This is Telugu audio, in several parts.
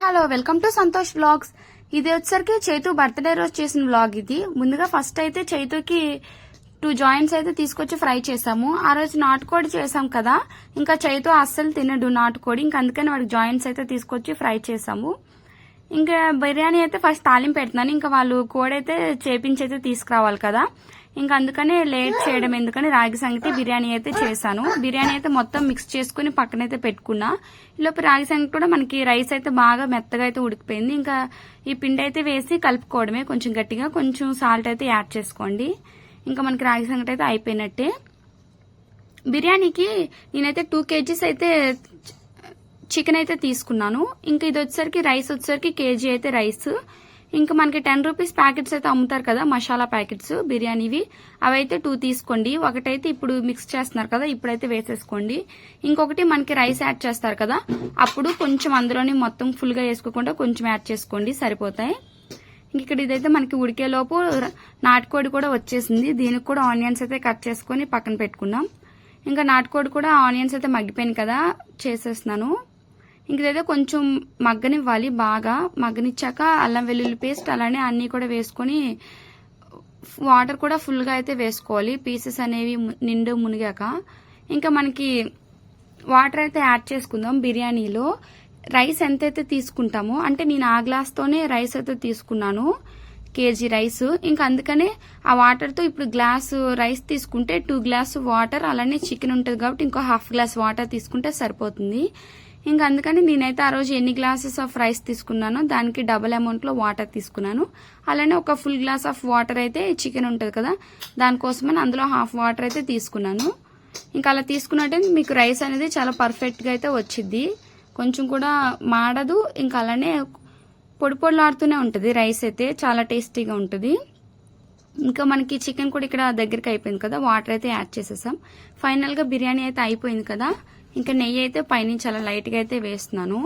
Hello, welcome to Santosh vlogs. ఇది వచ్చేసరికి చైతు బర్త్డే రోజు చేసిన వ్లాగ్. ఇది ముందుగా ఫస్ట్ అయితే చైతుకి 2 జాయింట్స్ అయితే తీసుకొచ్చి ఫ్రై చేసాము. ఆ రోజు నాటుకోడి చేసాం కదా, ఇంకా చైతు అస్సలు తినడు నాటుకోడి, ఇంకా అందుకని వాడికి జాయింట్స్ అయితే తీసుకొచ్చి ఫ్రై చేసాము. ఇంకా బిర్యానీ అయితే ఫస్ట్ తాలింపు పెడుతున్నాను. ఇంకా వాళ్ళు కోడి అయితే చేపించి అయితే తీసుకురావాలి కదా, ఇంకా అందుకనే లేట్ చేయడం ఎందుకని రాగి సంగటి బిర్యానీ అయితే చేశాను. బిర్యానీ అయితే మొత్తం మిక్స్ చేసుకుని పక్కనైతే పెట్టుకున్నా. ఈలోపు రాగి సంగటి కూడా మనకి రైస్ అయితే బాగా మెత్తగా అయితే ఉడికిపోయింది. ఇంకా ఈ పిండి అయితే వేసి కలుపుకోవడమే, కొంచెం గట్టిగా, కొంచెం సాల్ట్ అయితే యాడ్ చేసుకోండి. ఇంకా మనకి రాగి సంగటి అయితే అయిపోయినట్టే. బిర్యానీకి నేనైతే 2 kgs అయితే చికెన్ అయితే తీసుకున్నాను. ఇంకా ఇది వచ్చేసరికి రైస్ వచ్చేసరికి కేజీ అయితే రైస్. ఇంకా మనకి 10 రూపీస్ ప్యాకెట్స్ అయితే అమ్ముతారు కదా, మసాలా ప్యాకెట్స్ బిర్యానీవి, అవైతే 2 తీసుకోండి. ఒకటైతే ఇప్పుడు మిక్స్ చేస్తున్నారు కదా, ఇప్పుడైతే వేసేసుకోండి. ఇంకొకటి మనకి రైస్ యాడ్ చేస్తారు కదా, అప్పుడు కొంచెం అందులోని మొత్తం ఫుల్ గా వేసుకోకుండా కొంచెం యాడ్ చేసుకోండి, సరిపోతాయి. ఇక్కడ ఇదైతే మనకి ఉడికేలోపు నాటుకోడి కూడా వచ్చేసింది. దీనికి కూడా ఆనియన్స్ అయితే కట్ చేసుకుని పక్కన పెట్టుకున్నాం. ఇంకా నాటుకోడి కూడా ఆనియన్స్ అయితే మగ్గిపోయింది కదా, చేసేస్తున్నాను. ఇంక ఇదైతే కొంచెం మగ్గనివ్వాలి, బాగా మగ్గనిచ్చాక అల్లం వెల్లుల్లి పేస్ట్ అలానే అన్ని కూడా వేసుకొని వాటర్ కూడా ఫుల్ గా అయితే వేసుకోవాలి, పీసెస్ అనేవి నిండు మునిగాక. ఇంకా మనకి వాటర్ అయితే యాడ్ చేసుకుందాం. బిర్యానీలో రైస్ ఎంతైతే తీసుకుంటామో, అంటే నేను ఆ గ్లాస్ తోనే రైస్ అయితే తీసుకున్నాను, కేజీ రైస్. ఇంకా అందుకనే ఆ వాటర్ తో ఇప్పుడు గ్లాసు రైస్ తీసుకుంటే 2 గ్లాసు వాటర్, అలానే చికెన్ ఉంటుంది కాబట్టి ఇంకో ½ గ్లాస్ వాటర్ తీసుకుంటే సరిపోతుంది. ఇంకా అందుకని నేనైతే ఆ రోజు ఎన్ని గ్లాసెస్ ఆఫ్ రైస్ తీసుకున్నానో దానికి డబుల్ అమౌంట్ లో వాటర్ తీసుకున్నాను. అలానే ఒక ఫుల్ గ్లాస్ ఆఫ్ వాటర్ అయితే చికెన్ ఉంటుంది కదా, దానికోసమని అందులో ½ వాటర్ అయితే తీసుకున్నాను. ఇంకా అలా తీసుకున్నట్టే మీకు రైస్ అనేది చాలా పర్ఫెక్ట్ గా అయితే వచ్చింది, కొంచెం కూడా మాడదు. ఇంకా అలానే పొడి పొడిలాడుతూనే ఉంటుంది రైస్ అయితే, చాలా టేస్టీగా ఉంటుంది. ఇంకా మనకి చికెన్ కూడా ఇక్కడ దగ్గరికి అయిపోయింది కదా, వాటర్ అయితే యాడ్ చేసేసాం. ఫైనల్ గా బిర్యానీ అయితే అయిపోయింది కదా, ఇంకా నెయ్యి అయితే పైనుంచి చాలా లైట్ గా అయితే వేస్తున్నాను.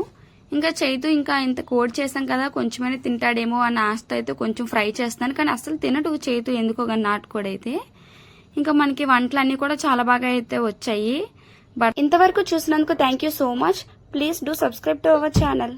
ఇంకా చైతు ఇంకా ఇంత కోడి చేసాం కదా, కొంచెమైనా తింటాడేమో అన్న ఆశతో అయితే కొంచెం ఫ్రై చేస్తున్నాను, కానీ అసలు తినడు చైతు ఎందుకో కానీ నాటుకోడి అయితే. ఇంకా మనకి వంటలన్నీ కూడా చాలా బాగా అయితే వచ్చాయి. బట్ ఇంతవరకు చూసినందుకు thank you so much. Please do subscribe to our channel.